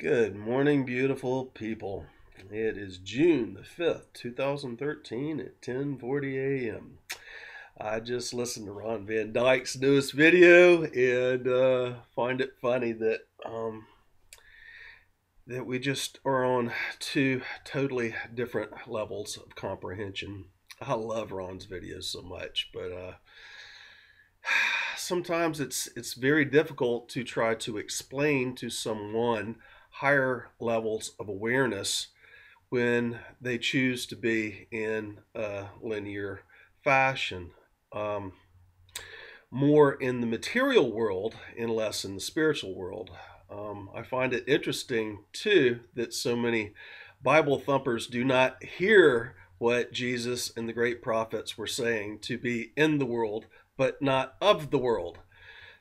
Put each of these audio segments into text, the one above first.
Good morning, beautiful people. It is June the 5th, 2013 at 10:40 a.m. I just listened to Ron Van Dyke's newest video and find it funny that we just are on two totally different levels of comprehension. I love Ron's videos so much, but sometimes it's very difficult to try to explain to someone higher levels of awareness when they choose to be in a linear fashion. Um, More in the material world and less in the spiritual world. I find it interesting too that so many Bible thumpers do not hear what Jesus and the great prophets were saying, to be in the world but not of the world.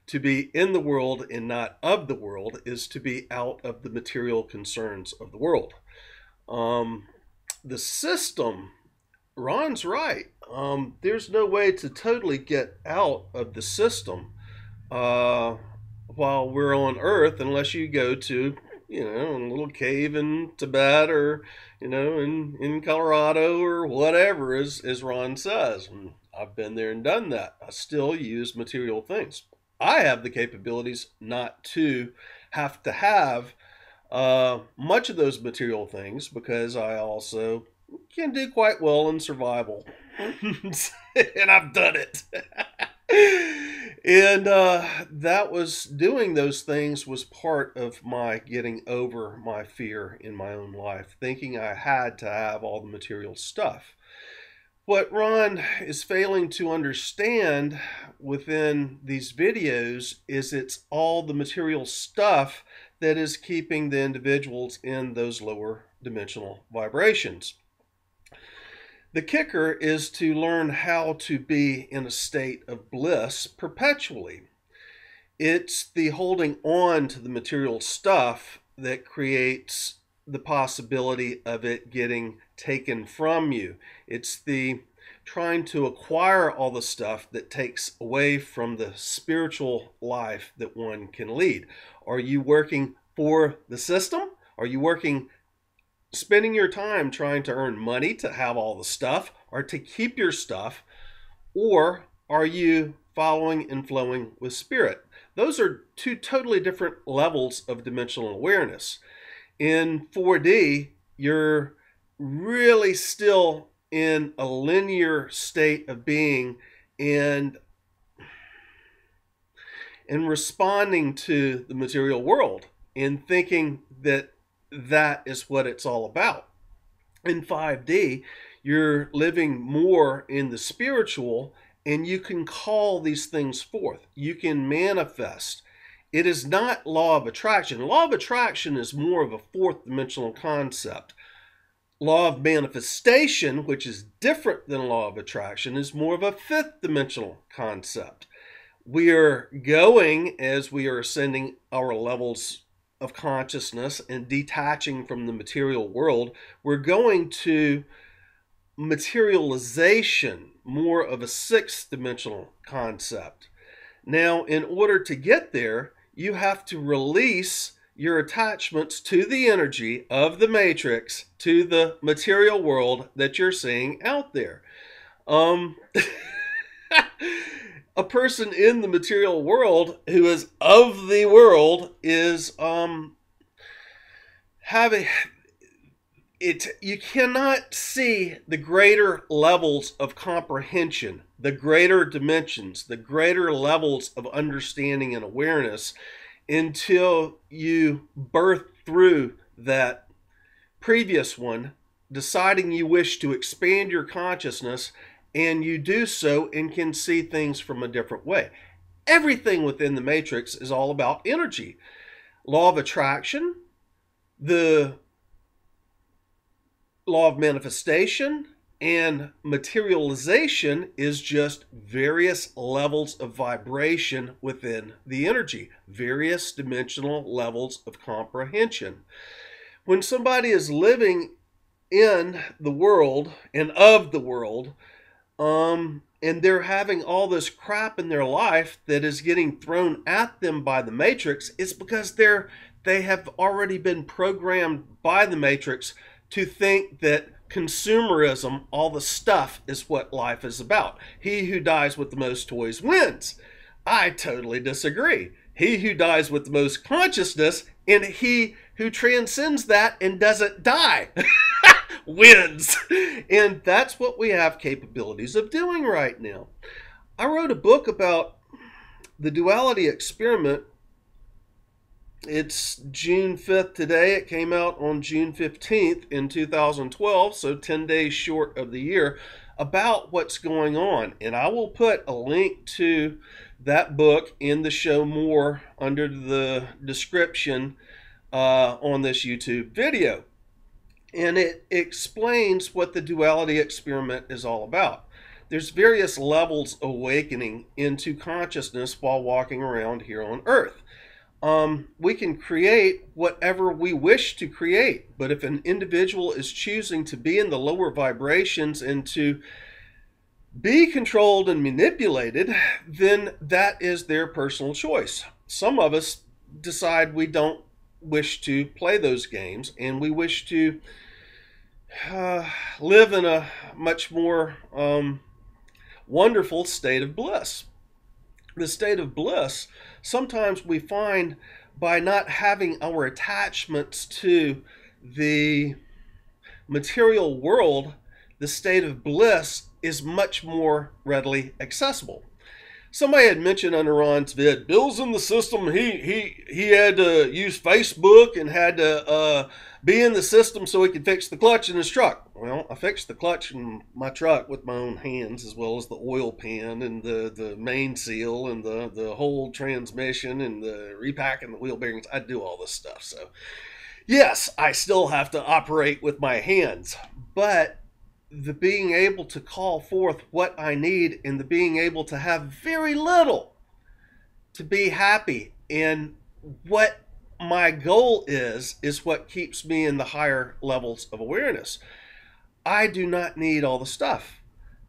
To be in the world and not of the world is to be out of the material concerns of the world. Um, the system, Ron's right. There's no way to totally get out of the system uh, while we're on Earth unless you go to, a little cave in Tibet or, in Colorado or whatever, as Ron says. And I've been there and done that. I still use material things. I have the capabilities not to have much of those material things because I also can do quite well in survival. And I've done it. And that was doing those things was part of my getting over my fear in my own life, thinking I had to have all the material stuff. What Ron is failing to understand within these videos is it's all the material stuff that is keeping the individuals in those lower dimensional vibrations. The kicker is to learn how to be in a state of bliss perpetually. It's the holding on to the material stuff that creates the possibility of it getting taken from you. It's the trying to acquire all the stuff that takes away from the spiritual life that one can lead. Are you working for the system? Are you spending your time trying to earn money to have all the stuff or to keep your stuff? Or are you following and flowing with spirit? Those are two totally different levels of dimensional awareness. In 4D, you're really still in a linear state of being and responding to the material world and thinking that is what it's all about. In 5D, you're living more in the spiritual, and you can call these things forth. You can manifest. It is not law of attraction. Law of attraction is more of a fourth dimensional concept. Law of manifestation, which is different than law of attraction, is more of a fifth dimensional concept. We are going, as we are ascending our levels of consciousness and detaching from the material world, we're going to materialization, more of a sixth dimensional concept. Now, in order to get there, you have to release your attachments to the energy of the matrix, to the material world that you're seeing out there. A person in the material world who is of the world is having it. You cannot see the greater levels of comprehension, the greater dimensions, the greater levels of understanding and awareness until you birth through that previous one, deciding you wish to expand your consciousness, and you do so and can see things from a different way. Everything within the matrix is all about energy. Law of attraction, the law of manifestation, and materialization is just various levels of vibration within the energy, various dimensional levels of comprehension. When somebody is living in the world and of the world, and they're having all this crap in their life that is getting thrown at them by the matrix, it's because they're They have already been programmed by the Matrix to think that consumerism, all the stuff, is what life is about. He who dies with the most toys wins. I totally disagree. He who dies with the most consciousness and he who transcends that and doesn't die wins. And that's what we have capabilities of doing right now. I wrote a book about the duality experiment. It's June 5th today. It came out on June 15th in 2012, so 10 days short of the year, about what's going on. And I will put a link to that book in the show more under the description on this YouTube video. And it explains what the duality experiment is all about. There's various levels of awakening into consciousness while walking around here on Earth. We can create whatever we wish to create, but if an individual is choosing to be in the lower vibrations and to be controlled and manipulated, then that is their personal choice. Some of us decide we don't wish to play those games and we wish to live in a much more wonderful state of bliss. The state of bliss, sometimes we find by not having our attachments to the material world, the state of bliss is much more readily accessible. Somebody had mentioned under Ron's vid, Bill's in the system. He had to use Facebook and had to be in the system so he could fix the clutch in his truck. Well, I fixed the clutch in my truck with my own hands, as well as the oil pan and the main seal and the whole transmission and the repacking the wheel bearings. I do all this stuff. So yes, I still have to operate with my hands, but the being able to call forth what I need and the being able to have very little to be happy and what my goal is what keeps me in the higher levels of awareness. I do not need all the stuff.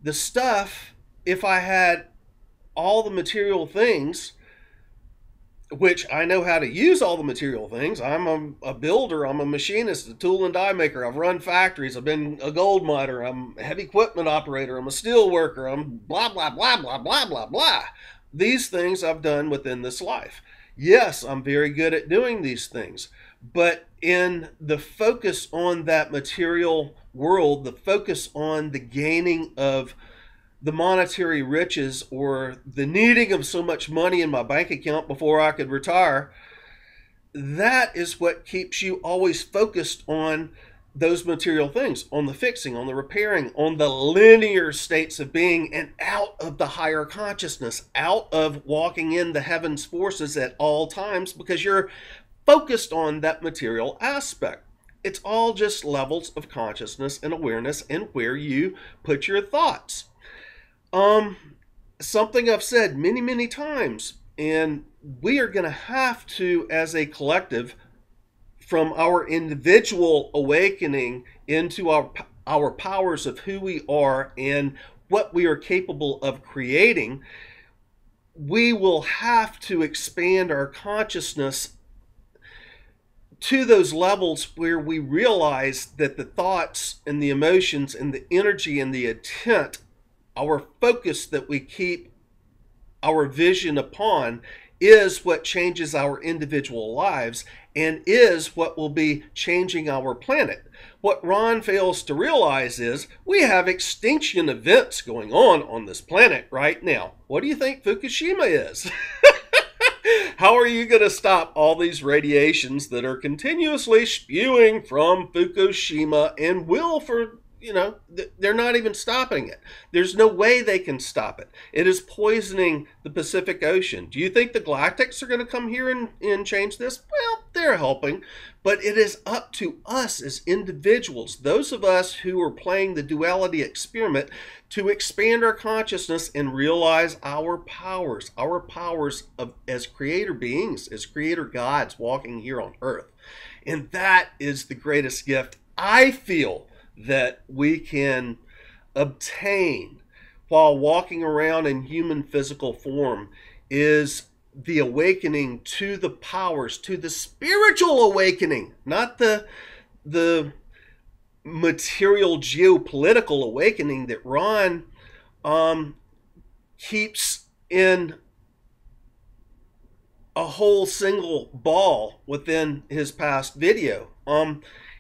The stuff, if I had all the material things, which I know how to use all the material things. I'm a builder, I'm a machinist, a tool and die maker. I've run factories, I've been a gold miner, I'm a heavy equipment operator, I'm a steel worker, I'm blah, blah, blah, blah, blah, blah, blah. These things I've done within this life. Yes, I'm very good at doing these things, but in the focus on that material world, the focus on the gaining of the monetary riches or the needing of so much money in my bank account before I could retire, that is what keeps you always focused on those material things, on the fixing, on the repairing, on the linear states of being, and out of the higher consciousness, out of walking in the heavens forces at all times, because you're focused on that material aspect. It's all just levels of consciousness and awareness and where you put your thoughts. Something I've said many, many times, and we are going to have to, as a collective, from our individual awakening into our powers of who we are and what we are capable of creating, we will have to expand our consciousness to those levels where we realize that the thoughts and the emotions and the energy and the intent, our focus that we keep our vision upon, is what changes our individual lives and is what will be changing our planet. What Ron fails to realize is we have extinction events going on this planet right now. What do you think Fukushima is? How are you going to stop all these radiations that are continuously spewing from Fukushima and will for, they're not even stopping it. There's no way they can stop it. It is poisoning the Pacific Ocean. Do you think the galactics are going to come here and change this? Well, they're helping, but it is up to us as individuals, those of us who are playing the duality experiment, to expand our consciousness and realize our powers as creator beings, as creator gods walking here on Earth. And that is the greatest gift I feel that we can obtain while walking around in human physical form, is the awakening to the powers, to the spiritual awakening, not the material geopolitical awakening that Ron keeps in a whole single ball within his past video.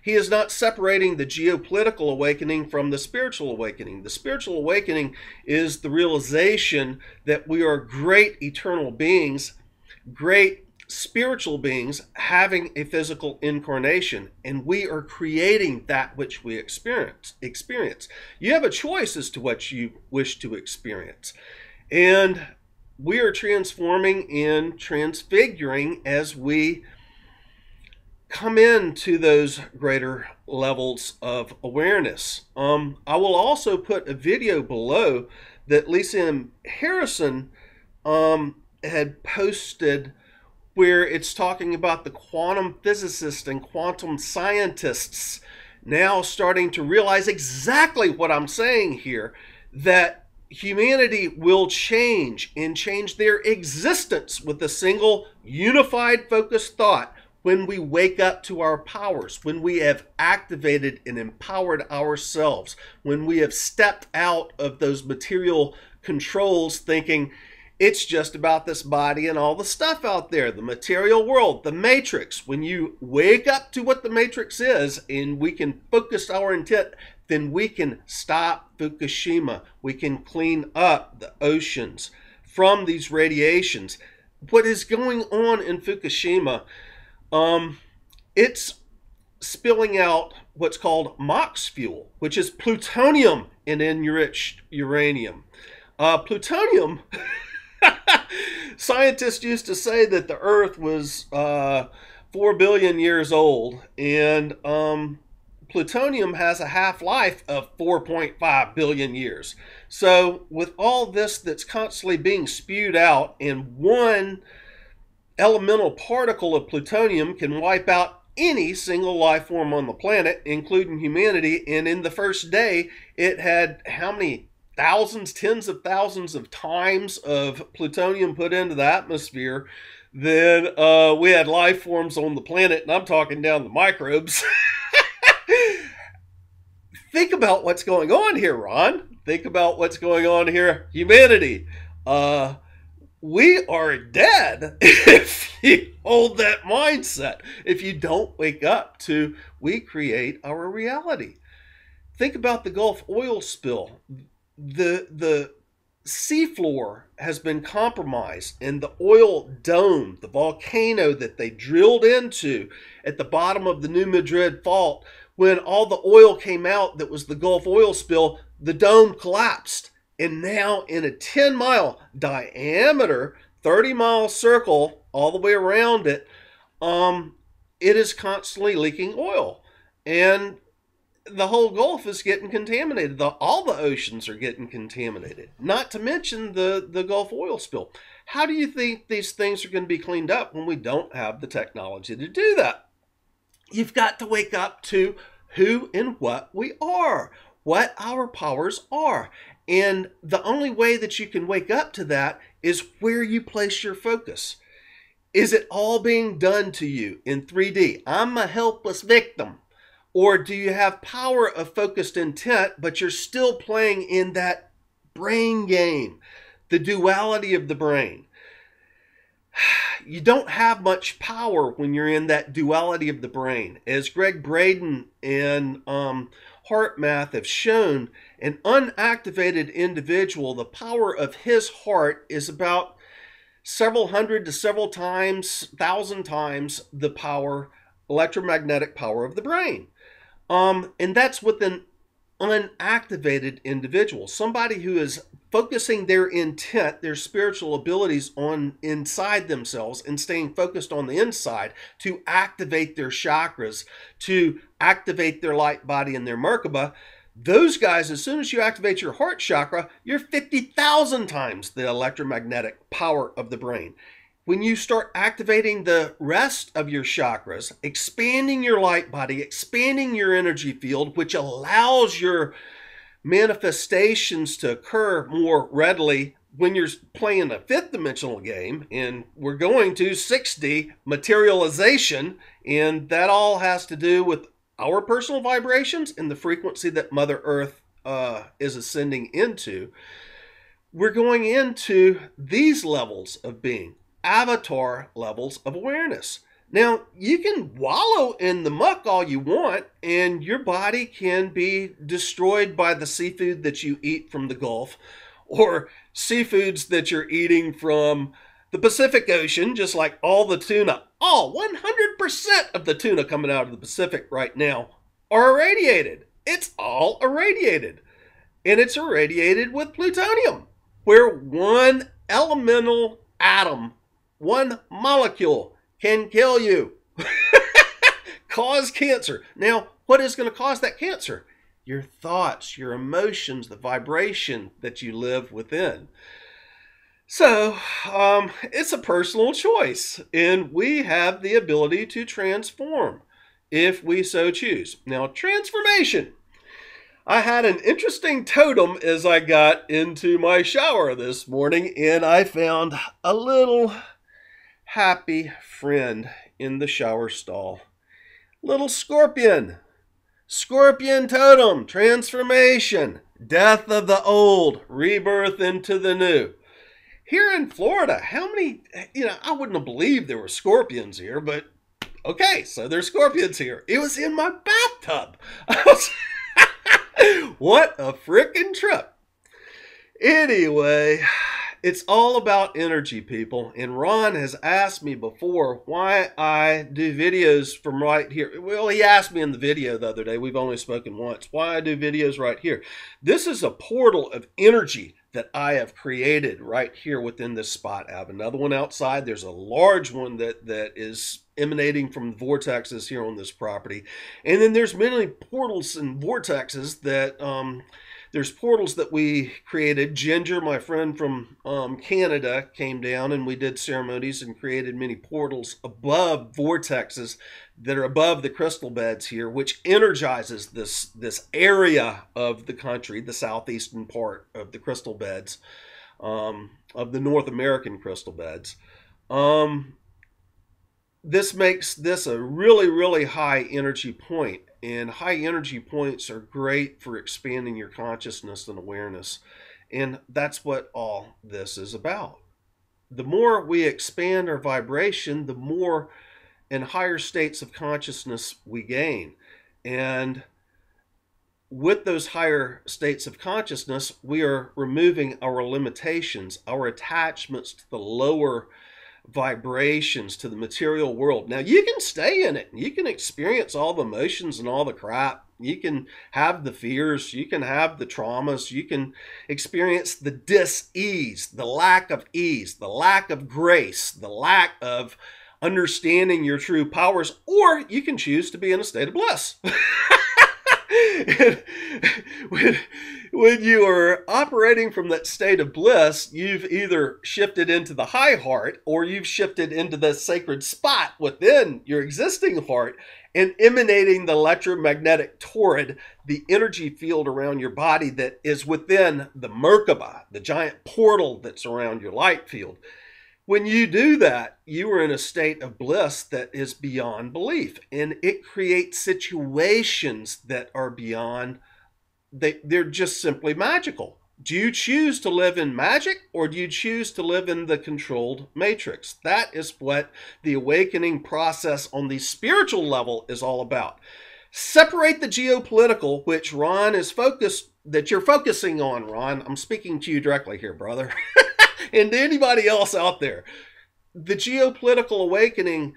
He is not separating the geopolitical awakening from the spiritual awakening. The spiritual awakening is the realization that we are great eternal beings, great spiritual beings having a physical incarnation, and we are creating that which we experience. You have a choice as to what you wish to experience. And we are transforming and transfiguring as we come into those greater levels of awareness. I will also put a video below that Lisa M. Harrison had posted, where it's talking about the quantum physicists and quantum scientists now starting to realize exactly what I'm saying here, that humanity will change and change their existence with a single unified focused thought when we wake up to our powers, when we have activated and empowered ourselves, when we have stepped out of those material controls thinking it's just about this body and all the stuff out there, the material world, the matrix. When you wake up to what the matrix is and we can focus our intent, then we can stop Fukushima. We can clean up the oceans from these radiations. What is going on in Fukushima, it's spilling out what's called MOX fuel, which is plutonium and enriched uranium. Plutonium, scientists used to say that the Earth was 4 billion years old, and plutonium has a half-life of 4.5 billion years. So with all this that's constantly being spewed out, and one elemental particle of plutonium can wipe out any single life form on the planet, including humanity. And in the first day, it had how many thousands, tens of thousands of times of plutonium put into the atmosphere than we had life forms on the planet, and I'm talking down the microbes. Think about what's going on here, Ron. Think about what's going on here, humanity. We are dead if you hold that mindset. If you don't wake up to, we create our reality. Think about the Gulf oil spill. The seafloor has been compromised, and the oil dome, the volcano that they drilled into at the bottom of the New Madrid fault, when all the oil came out that was the Gulf oil spill, the dome collapsed. And now in a 10-mile diameter, 30-mile circle all the way around it, it is constantly leaking oil. And the whole Gulf is getting contaminated. All the oceans are getting contaminated. Not to mention the Gulf oil spill. How do you think these things are going to be cleaned up when we don't have the technology to do that? You've got to wake up to who and what we are, what our powers are. And the only way that you can wake up to that is where you place your focus. Is it all being done to you in 3D? I'm a helpless victim. Or do you have power of focused intent, but you're still playing in that brain game, the duality of the brain? You don't have much power when you're in that duality of the brain. As Greg Braden and Heart Math have shown, an unactivated individual, the power of his heart is about several hundred to several times, thousand times the power, electromagnetic power of the brain. And that's with an unactivated individual, somebody who is focusing their intent, their spiritual abilities on inside themselves and staying focused on the inside to activate their chakras, to activate their light body and their Merkaba. Those guys, as soon as you activate your heart chakra, you're 50,000 times the electromagnetic power of the brain. When you start activating the rest of your chakras, expanding your light body, expanding your energy field, which allows your manifestations to occur more readily, when you're playing a fifth dimensional game, and we're going to 6D materialization, and that all has to do with our personal vibrations and the frequency that Mother Earth is ascending into. We're going into these levels of being, avatar levels of awareness. Now, you can wallow in the muck all you want, and your body can be destroyed by the seafood that you eat from the Gulf, or seafoods that you're eating from the Pacific Ocean, just like all the tuna. All 100% of the tuna coming out of the Pacific right now are irradiated. It's all irradiated. And it's irradiated with plutonium, where one elemental atom, one molecule, can kill you, cause cancer. Now, what is going to cause that cancer? Your thoughts, your emotions, the vibration that you live within. So, it's a personal choice, and we have the ability to transform if we so choose. Now, transformation. I had an interesting totem as I got into my shower this morning, and I found a little happy friend in the shower stall. Little scorpion. Scorpion totem. Transformation. Death of the old. Rebirth into the new. Here in Florida, how many, I wouldn't have believed there were scorpions here, but okay, so there's scorpions here. It was in my bathtub. What a freaking trip. Anyway, it's all about energy, people. And Ron has asked me before why I do videos from right here. Well, he asked me in the video the other day. We've only spoken once. Why I do videos right here. This is a portal of energy that I have created right here within this spot. I have another one outside. There's a large one that is emanating from the vortexes here on this property. And then there's many portals and vortexes that... There's portals that we created. Ginger, my friend from Canada, came down and we did ceremonies and created many portals above vortexes that are above the crystal beds here, which energizes this area of the country, the southeastern part of the crystal beds, of the North American crystal beds. This makes this a really, really high energy point. And high energy points are great for expanding your consciousness and awareness. And that's what all this is about. The more we expand our vibration, the more and higher states of consciousness we gain. And with those higher states of consciousness, we are removing our limitations, our attachments to the lower vibrations, to the material world. Now, you can stay in it. You can experience all the emotions and all the crap. You can have the fears. You can have the traumas. You can experience the dis-ease, the lack of ease, the lack of grace, the lack of understanding your true powers, or you can choose to be in a state of bliss. When you are operating from that state of bliss, you've either shifted into the high heart or you've shifted into the sacred spot within your existing heart and emanating the electromagnetic torrid, the energy field around your body that is within the Merkaba, the giant portal that's around your light field. When you do that, you are in a state of bliss that is beyond belief, and it creates situations that are beyond, they're just simply magical. Do you choose to live in magic, or do you choose to live in the controlled matrix? That is what the awakening process on the spiritual level is all about. Separate the geopolitical, which Ron is focused, that you're focusing on, Ron. I'm speaking to you directly here, brother. And to anybody else out there, the geopolitical awakening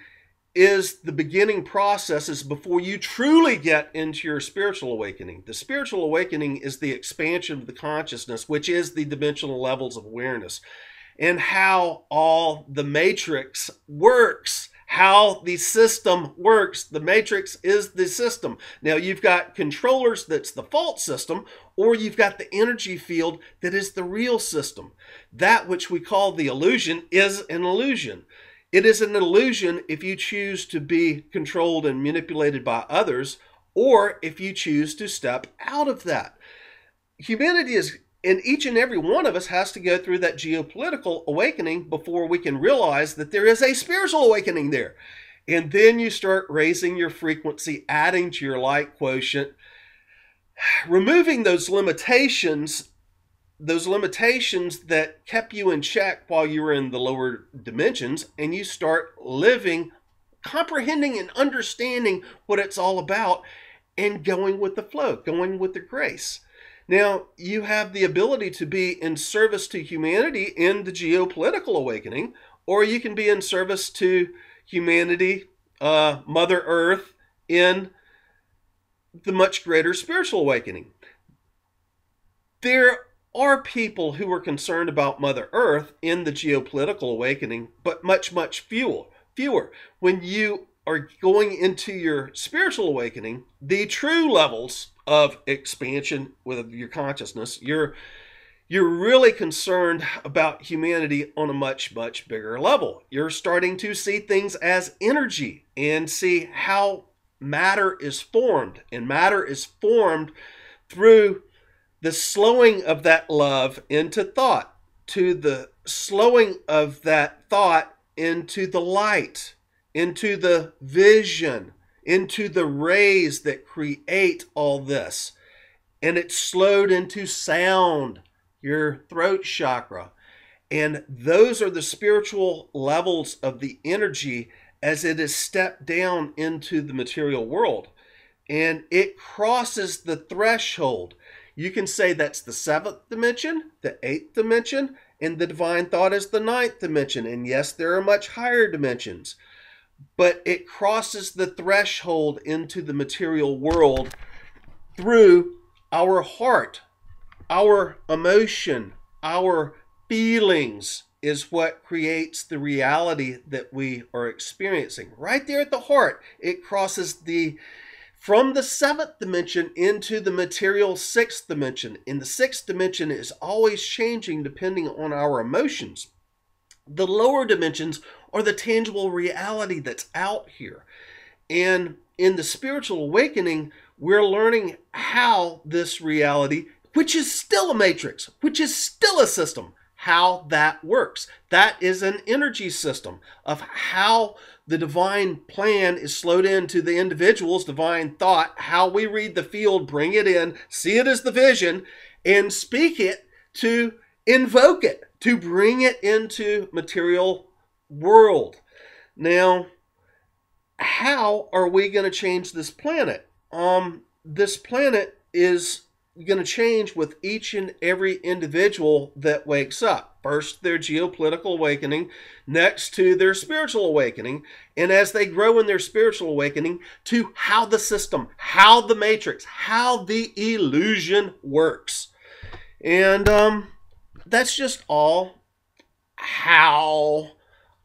is the beginning processes before you truly get into your spiritual awakening. The spiritual awakening is the expansion of the consciousness, which is the dimensional levels of awareness, and how all the matrix works, how the system works. The matrix is the system. Now, you've got controllers that's the fault system, or you've got the energy field that is the real system. That which we call the illusion is an illusion. It is an illusion if you choose to be controlled and manipulated by others, or if you choose to step out of that. Humanity is And each and every one of us has to go through that geopolitical awakening before we can realize that there is a spiritual awakening there. And then you start raising your frequency, adding to your light quotient, removing those limitations that kept you in check while you were in the lower dimensions, and you start living, comprehending and understanding what it's all about, and going with the flow, going with the grace. Now, you have the ability to be in service to humanity in the geopolitical awakening, or you can be in service to humanity, Mother Earth, in the much greater spiritual awakening. There are people who are concerned about Mother Earth in the geopolitical awakening, but much, much fewer. When you are going into your spiritual awakening, the true levels of expansion with your consciousness, you're really concerned about humanity on a much, much bigger level. You're starting to see things as energy and see how matter is formed. And matter is formed through the slowing of that love into thought, to the slowing of that thought into the light, into the vision, into the rays that create all this. And it's slowed into sound, your throat chakra. And those are the spiritual levels of the energy as it is stepped down into the material world. And it crosses the threshold. You can say that's the 7th dimension, the 8th dimension, and the divine thought is the 9th dimension. And yes, there are much higher dimensions. But it crosses the threshold into the material world through our heart, our emotion, our feelings is what creates the reality that we are experiencing. Right there at the heart, it crosses from the 7th dimension into the material 6th dimension. And the 6th dimension is always changing depending on our emotions. The lower dimensions are the tangible reality that's out here. And in the spiritual awakening, we're learning how this reality, which is still a matrix, which is still a system, how that works. That is an energy system of how the divine plan is slowed into the individual's divine thought, how we read the field, bring it in, see it as the vision, and speak it to invoke it, to bring it into material world. Now, how are we going to change this planet? This planet is going to change with each and every individual that wakes up. First, their geopolitical awakening, next to their spiritual awakening, and as they grow in their spiritual awakening, to how the system, how the matrix, how the illusion works. And that's just all how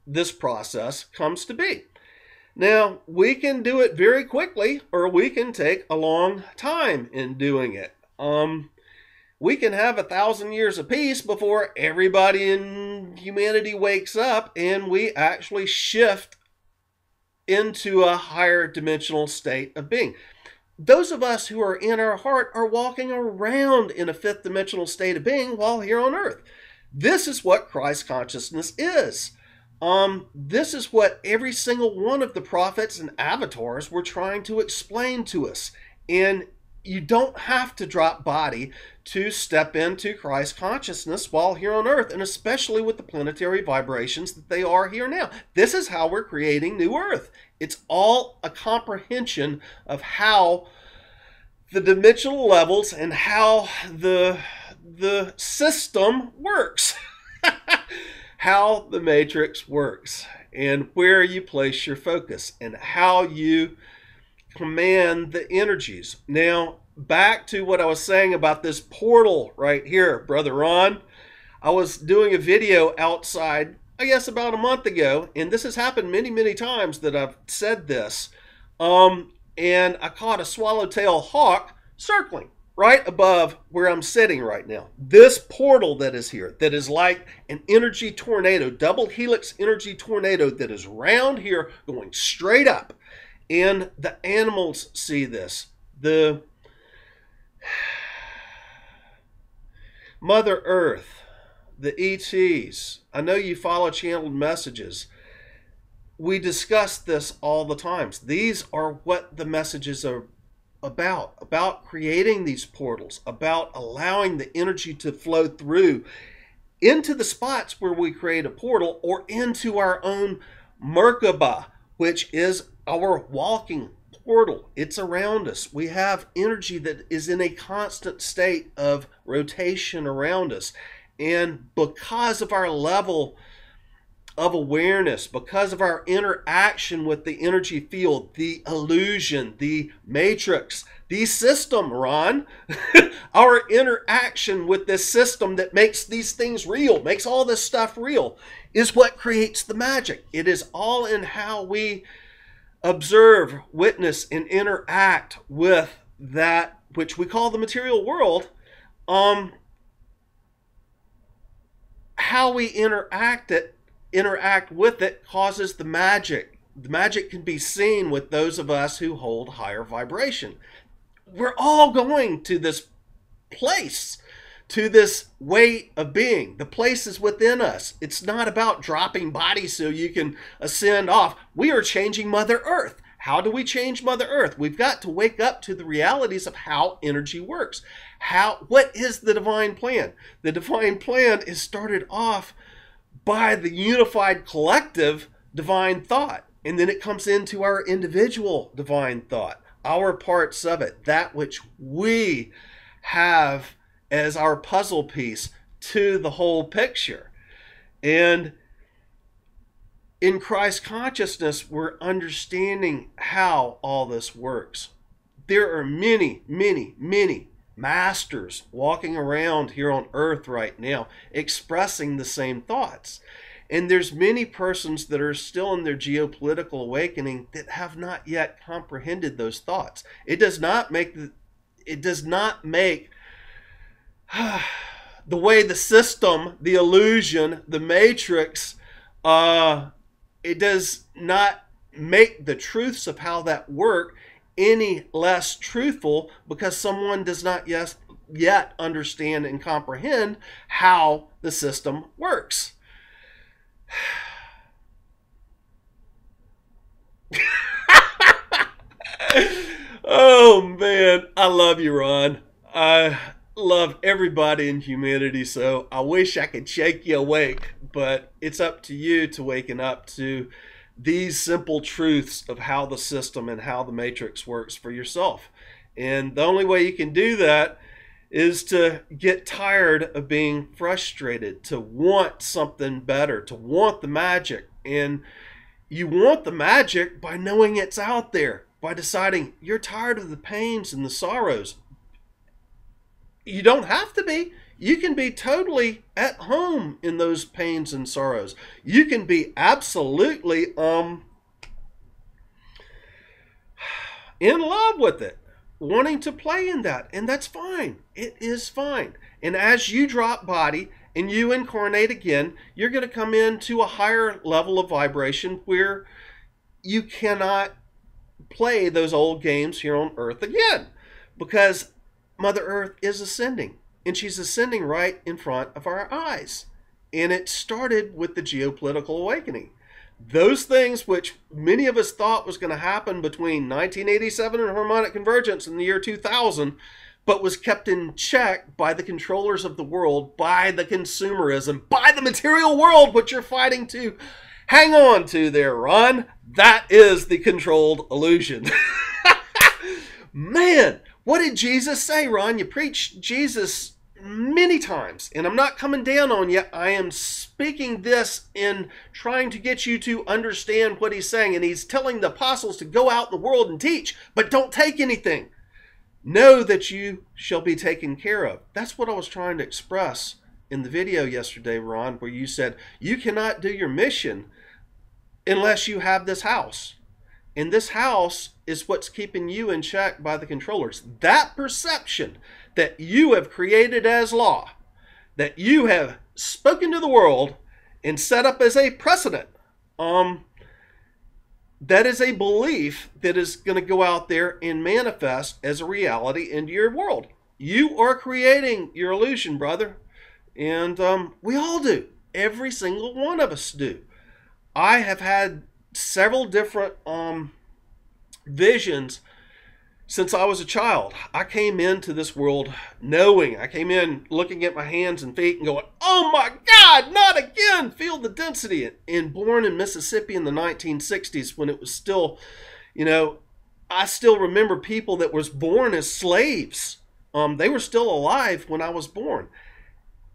this process comes to be. Now, we can do it very quickly, or we can take a long time in doing it. We can have 1,000 years of peace before everybody in humanity wakes up and we actually shift into a higher dimensional state of being. Those of us who are in our heart are walking around in a 5th dimensional state of being while here on earth. This is what Christ consciousness is. This is what every single one of the prophets and avatars were trying to explain to us. And you don't have to drop body to step into Christ consciousness while here on earth, and especially with the planetary vibrations that they are here now. This is how we're creating new earth. It's all a comprehension of how the dimensional levels and how the system works. How the matrix works and where you place your focus and how you command the energies. Now, back to what I was saying about this portal right here, Brother Ron. I was doing a video outside, I guess about a month ago, and this has happened many, many times that I've said this. And I caught a swallowtail hawk circling right above where I'm sitting right now. This portal that is here, that is like an energy tornado, double helix energy tornado that is round here going straight up. And the animals see this. The Mother Earth, the ETs. I know you follow channeled messages. We discuss this all the times. These are what the messages are about creating these portals, about allowing the energy to flow through into the spots where we create a portal or into our own Merkaba, which is our walking portal. It's around us. We have energy that is in a constant state of rotation around us. And because of our level of awareness, because of our interaction with the energy field, the illusion, the matrix, the system, Ron, our interaction with this system that makes these things real, makes all this stuff real, is what creates the magic. It is all in how we observe, witness, and interact with that which we call the material world. How we interact with it causes the magic. The magic can be seen with those of us who hold higher vibration. We're all going to this place, to this way of being. The place is within us. It's not about dropping bodies so you can ascend off. We are changing Mother Earth. How do we change Mother Earth? We've got to wake up to the realities of how energy works. What is the divine plan? The divine plan is started off by the unified collective divine thought. And then it comes into our individual divine thought, our parts of it, that which we have as our puzzle piece to the whole picture. And in Christ consciousness, we're understanding how all this works. There are many, many, many masters walking around here on earth right now expressing the same thoughts. And there's many persons that are still in their geopolitical awakening that have not yet comprehended those thoughts. It does not make the way the system, the illusion, the matrix, it does not make the truths of how that work any less truthful because someone does not yet understand and comprehend how the system works. Oh man, I love you, Ron. I love everybody in humanity, so I wish I could shake you awake, but it's up to you to waken up to these simple truths of how the system and how the matrix works for yourself. And the only way you can do that is to get tired of being frustrated, to want something better, to want the magic. And you want the magic by knowing it's out there, by deciding you're tired of the pains and the sorrows. You don't have to be. You can be totally at home in those pains and sorrows. You can be absolutely in love with it, wanting to play in that, and that's fine. It is fine. And as you drop body and you incarnate again, you're going to come into a higher level of vibration where you cannot play those old games here on Earth again, because Mother Earth is ascending. And she's ascending right in front of our eyes. And it started with the geopolitical awakening. Those things which many of us thought was going to happen between 1987 and harmonic convergence in the year 2000, but was kept in check by the controllers of the world, by the consumerism, by the material world, which you're fighting to hang on to there, Ron. That is the controlled illusion. Man, what did Jesus say, Ron? You preached Jesus many times, and I'm not coming down on you. I am speaking this in trying to get you to understand what he's saying. And he's telling the apostles to go out in the world and teach, but don't take anything. Know that you shall be taken care of. That's what I was trying to express in the video yesterday, Ron, where you said you cannot do your mission unless you have this house. And this house is what's keeping you in check by the controllers. That perception that you have created as law, that you have spoken to the world and set up as a precedent, that is a belief that is going to go out there and manifest as a reality into your world. You are creating your illusion, brother. And we all do. Every single one of us do. I have had several different visions since I was a child. I came into this world knowing. I came in looking at my hands and feet and going, oh my God, not again. Feel the density. And born in Mississippi in the 1960s when it was still, I still remember people that was born as slaves. They were still alive when I was born.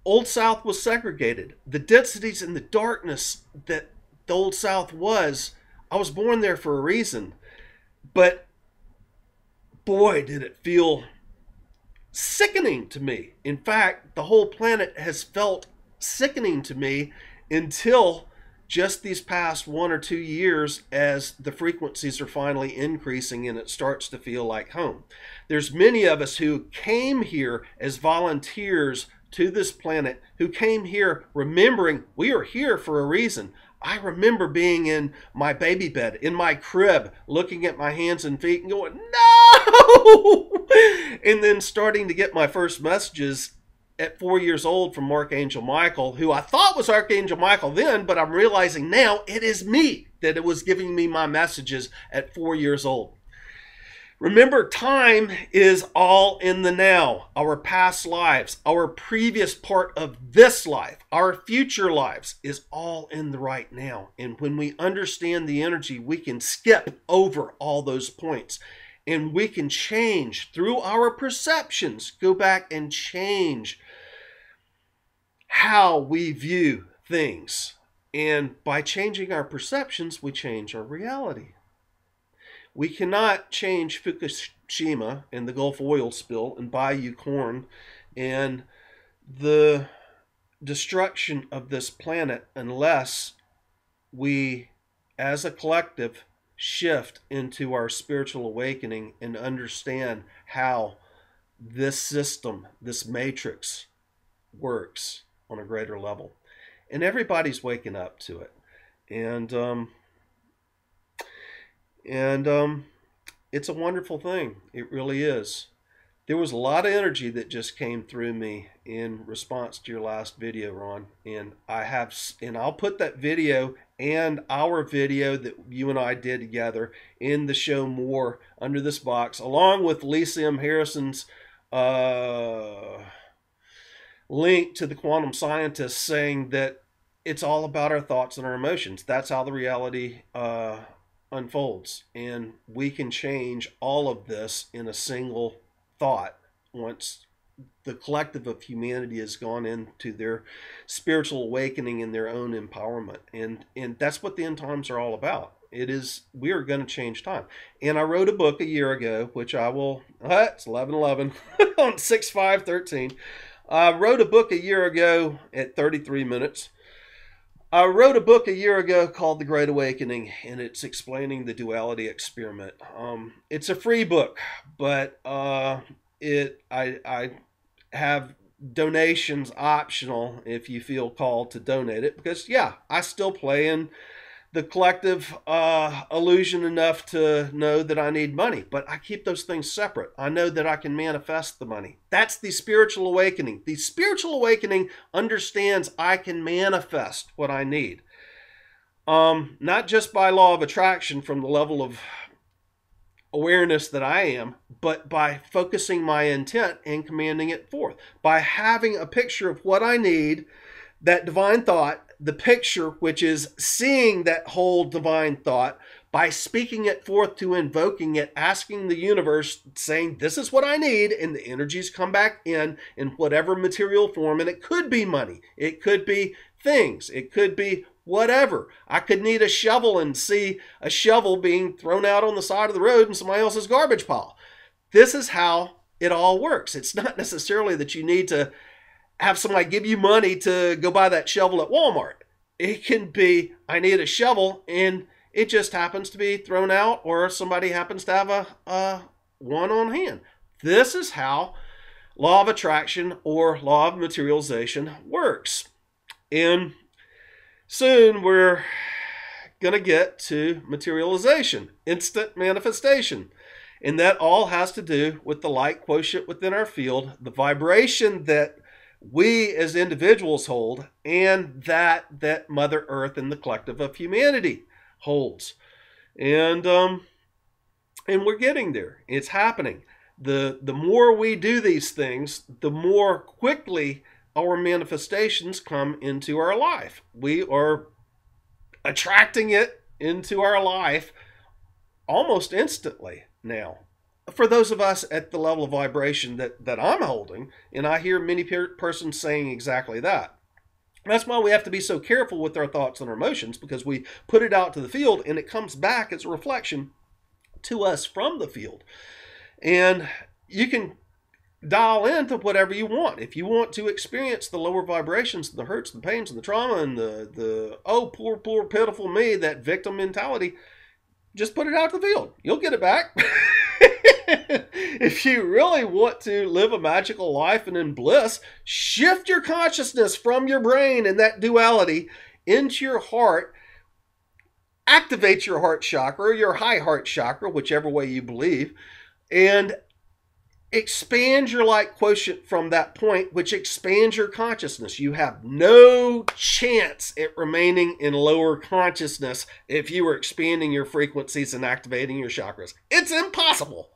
Old South was segregated. The densities and the darkness that the Old South was, I was born there for a reason. But boy, did it feel sickening to me. In fact, the whole planet has felt sickening to me until just these past 1 or 2 years, as the frequencies are finally increasing and it starts to feel like home. There's many of us who came here as volunteers to this planet, who came here remembering we are here for a reason. I remember being in my baby bed, in my crib, looking at my hands and feet and going, no! And then starting to get my first messages at 4 years old from Archangel Michael, who I thought was Archangel Michael then, but I'm realizing now it is me that it was giving me my messages at 4 years old. Remember, time is all in the now. Our past lives, our previous part of this life, our future lives is all in the right now. And when we understand the energy, we can skip over all those points. And we can change through our perceptions, go back and change how we view things. And by changing our perceptions, we change our reality. We cannot change Fukushima and the Gulf oil spill and Bayou corn and the destruction of this planet unless we, as a collective, shift into our spiritual awakening and understand how this system, this matrix, works on a greater level. And everybody's waking up to it. And it's a wonderful thing. It really is. There was a lot of energy that just came through me in response to your last video, Ron. And I'll put that video and our video that you and I did together in the show more under this box, along with Lisa M. Harrison's link to the quantum scientists saying that it's all about our thoughts and our emotions. That's how the reality unfolds, and we can change all of this in a single thought once the collective of humanity has gone into their spiritual awakening and their own empowerment. And that's what the end times are all about. We are going to change time. And I wrote a book a year ago, which I will, it's 11/11 on 6/5/13. I wrote a book a year ago at 33 minutes. I wrote a book a year ago called The Great Awakening, and it's explaining the duality experiment. It's a free book, but I have donations optional if you feel called to donate it, because yeah, I still play in the collective illusion enough to know that I need money, but I keep those things separate. I know that I can manifest the money. That's the spiritual awakening. The spiritual awakening understands I can manifest what I need. Not just by law of attraction from the level of awareness that I am, but by focusing my intent and commanding it forth. By having a picture of what I need, that divine thought, the picture, which is seeing that whole divine thought, by speaking it forth to invoking it, asking the universe, saying, this is what I need, and the energies come back in whatever material form, and it could be money, it could be things, it could be whatever. I could need a shovel and see a shovel being thrown out on the side of the road in somebody else's garbage pile. This is how it all works. It's not necessarily that you need to have somebody give you money to go buy that shovel at Walmart. It can be, I need a shovel, and it just happens to be thrown out, or somebody happens to have a one on hand. This is how law of attraction or law of materialization works. And soon we're going to get to materialization, instant manifestation. And that all has to do with the light quotient within our field, the vibration that we as individuals hold, and that Mother Earth and the collective of humanity holds. And we're getting there. It's happening. The more we do these things, the more quickly our manifestations come into our life. We are attracting it into our life almost instantly now. For those of us at the level of vibration that I'm holding, and I hear many persons saying exactly that. That's why we have to be so careful with our thoughts and our emotions, because we put it out to the field and it comes back as a reflection to us from the field. And you can dial into whatever you want. If you want to experience the lower vibrations, the hurts, the pains, and the trauma, and the oh, poor, poor, pitiful me, that victim mentality, just put it out to the field. You'll get it back. If you really want to live a magical life and in bliss, shift your consciousness from your brain and that duality into your heart. Activate your heart chakra, or your high heart chakra, whichever way you believe, and expand your light quotient from that point, which expands your consciousness. You have no chance at remaining in lower consciousness if you were expanding your frequencies and activating your chakras. It's impossible.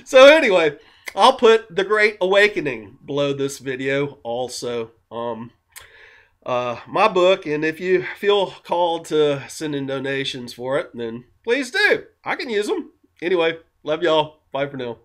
So anyway, I'll put The Great Awakening below this video also. My book, and if you feel called to send in donations for it, then please do. I can use them. Anyway, love y'all. Bye for now.